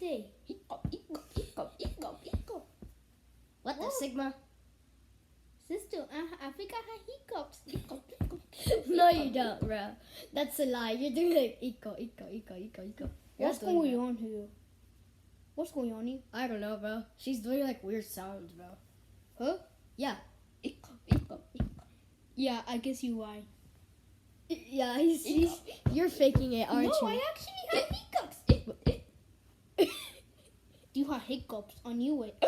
stay. Hiccup, hiccup, hiccup, hiccup, hiccup. What the Sigma? Sister, I think I had hiccups. Hiccup, hiccup. No, you don't, bro. That's a lie. You're doing like eco. What's going on here? What's going on here? I don't know, bro. She's doing like weird sounds, bro. Huh? Yeah. Hiccup, hiccup, hiccup. Yeah, I guess you're right. Yeah, you're faking it, aren't No, you? I actually have hiccups. You have hiccups on you. What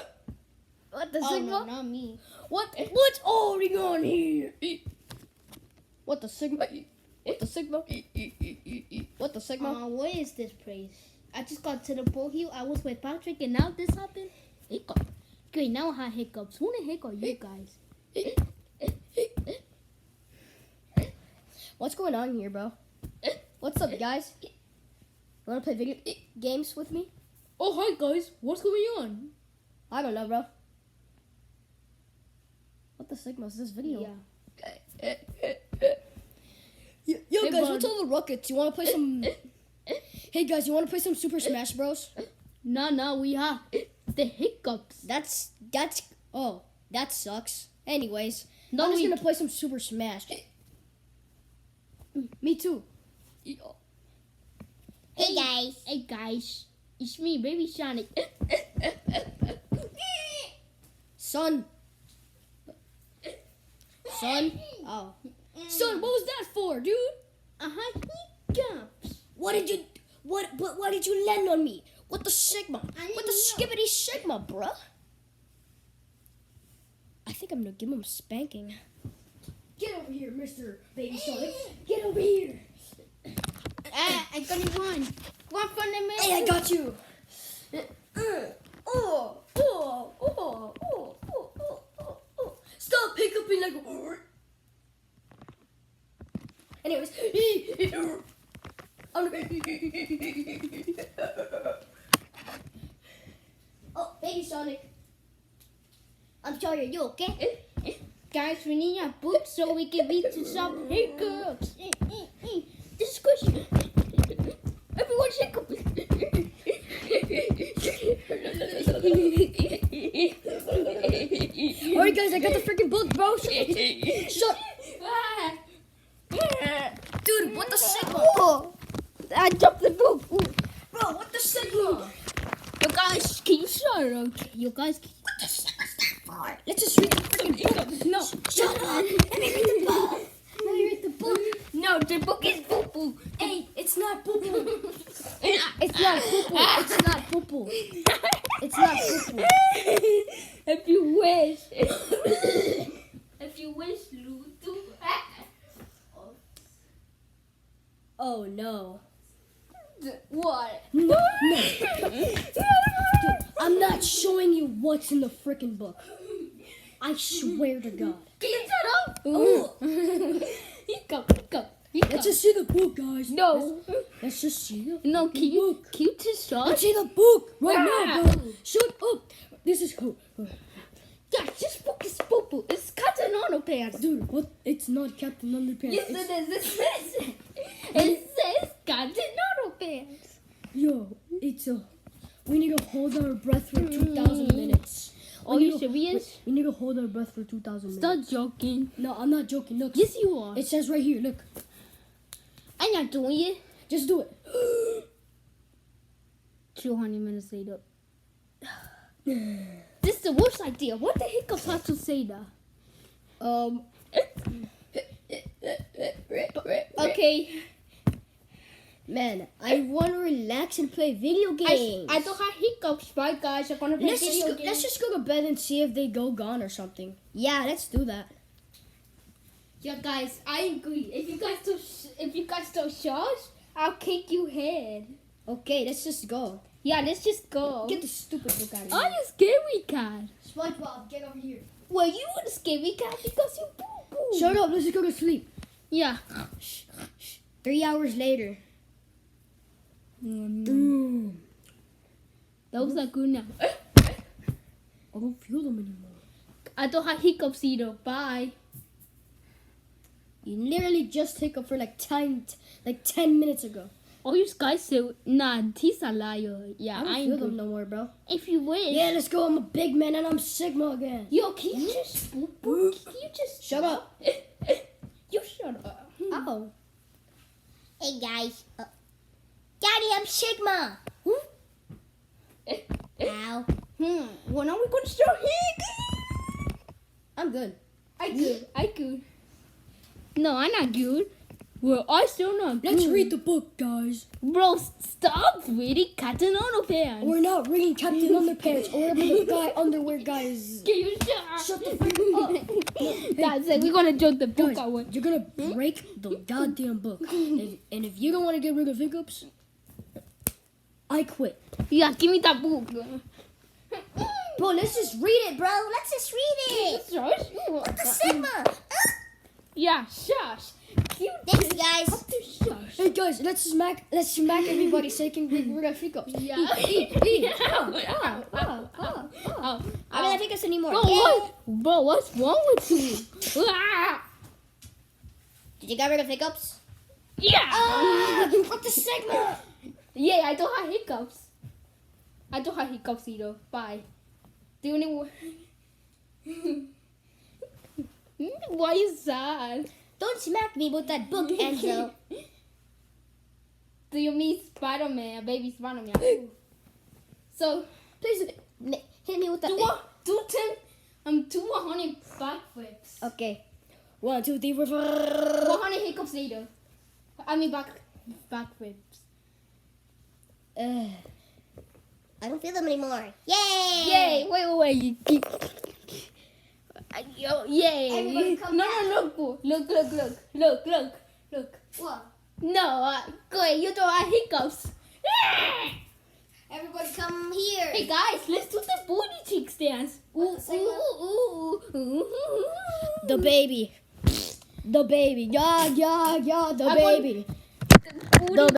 the Oh, Sigma? no, not me. What's already on here? What the Sigma? What the Sigma? What the Sigma? What is this place? I just got to the boat here. I was with Patrick, and now this happened. Hiccup. Great, now I have hiccups. Who the heck are you guys? What's going on here, bro? What's up, guys? You wanna play video games with me? Oh, hi guys. What's going on? I don't know, bro. What the Sigma is this video? Yeah. Yo, Hey, guys, bud. what's all the rockets? You wanna play some? Hey, guys, you wanna play some Super Smash Bros? No, we have the hiccups. That sucks. Anyways, No, I'm just we- gonna play some Super Smash. Me too. Hey guys. It's me, Baby Sonic. Son. Oh. Son, what was that for, dude? Hiccups. Why did you land on me? What the Sigma? I What the didn't know. skibbity Sigma, bruh? I think I'm gonna give him a spanking. Get over here, Mr. Baby Sonic. Get over here. I got one. One from the middle. Hey, I got you. Stop hiccuping like. Anyways. Oh, Baby Sonic. I'm sorry, are you okay? Guys, we need a book so we can read to some hiccups. This question. Everyone's hiccups. Alright, guys, I got the freaking book, bro. Shut. Dude, what the Sigma? Oh, I dropped the book. Bro, what the Sigma? You guys, can you shut up? You guys, What the Sigma stand for? Let's just read the freaking book. no. Shut up. Let me read the book. Let me read the book. No, the book is poo poo. Hey, it's not poo poo. It's not poo poo. It's not poo poo. It's not poo poo. If you wish. If you wish, Ludo. Oh no. What? No. Dude, I'm not showing you what's in the freaking book. I swear to God. Can you shut up? Oh. Hiccup. Let's just see the book, guys. No. Let's just see the No, freaking can you book. just shut? Let's see the book right now, bro. Shut up. This is cool. Guys, this book is poo poo. It's Captain Underpants. Dude, what? It's not Captain Underpants. Yes, It's- it is. It says Captain Underpants. Yo, it's a. We need to hold our breath for 2,000 minutes. Are We you need to- serious? We need to hold our breath for 2,000 minutes. Stop joking. No, I'm not joking. Look. Yes, you are. It says right here. Look. I'm not doing it. Just do it. 200 minutes later. This is the worst idea. What the hiccups have to say that? Okay. Man, I want to relax and play video games. I don't have hiccups, right, guys? I'm gonna play video games. Let's just go to bed and see if they go gone or something. Yeah, let's do that. Yeah, guys, I agree. If you guys don't charge, I'll kick you head. Okay, let's just go. Yeah, let's just go. Get the stupid book out of I'm here. a scary cat. SpongeBob, get over here. Well, you were the scary cat because you poo poo. Shut up, let's just go to sleep. Yeah. 3 hours later. Those are good now. I don't feel them anymore. I don't have hiccups either. Bye. You literally just hiccuped for like 10 minutes ago. All you guys say, nah, he's a liar. Yeah, I don't ain't feel good. them no more, bro. If you wish. Yeah, let's go. I'm a big man and I'm Sigma again. Yo, can you just can you just Shut up. You shut up. Ow. Hey guys. Daddy, I'm Sigma. Ow. When are we gonna start here? I'm good. I good. No, I'm not good. Well, I still not good. Let's read the book, guys. Bro, stop reading Captain Underpants. We're not reading Captain Underpants or whatever the guy underwear guy is. Can you shut Shut the fuck up. That's it. We're gonna joke the book Guys, away. you're gonna break the goddamn book. And if you don't want to get rid of Hiccups, I quit. Yeah, give me that book. Bro, let's just read it, bro. Let's just read it. Shush. What the Sigma? Yeah, shush. Thanks, guys. Shush. Hey guys, let's smack everybody so you can get rid of Hiccups. Yeah. Ow, ow, ow, ow. I'm not take us anymore. Bro, Bro, what's wrong with you? Ah! Did you get rid of Hiccups? Yeah. What the Sigma? Yeah, I don't have hiccups. I don't have hiccups either. Bye. Do you need Why you sad? Don't smack me with that book, Enzo. Do you mean Spider-Man, baby Spider-Man? So, Please hit me with that. do 100 backflips. Okay. 1, 2, 3, 4, 5. 100 hiccups later. I mean backflips. I don't feel them anymore. Yay! Yay! Wait. Yo, yay! Everybody come No, look. What? No, go ahead. You don't have hiccups. Everybody come here. Hey guys, let's do the booty cheeks dance. Ooh, ooh. The baby. The baby. Yeah, the I want- baby. Booty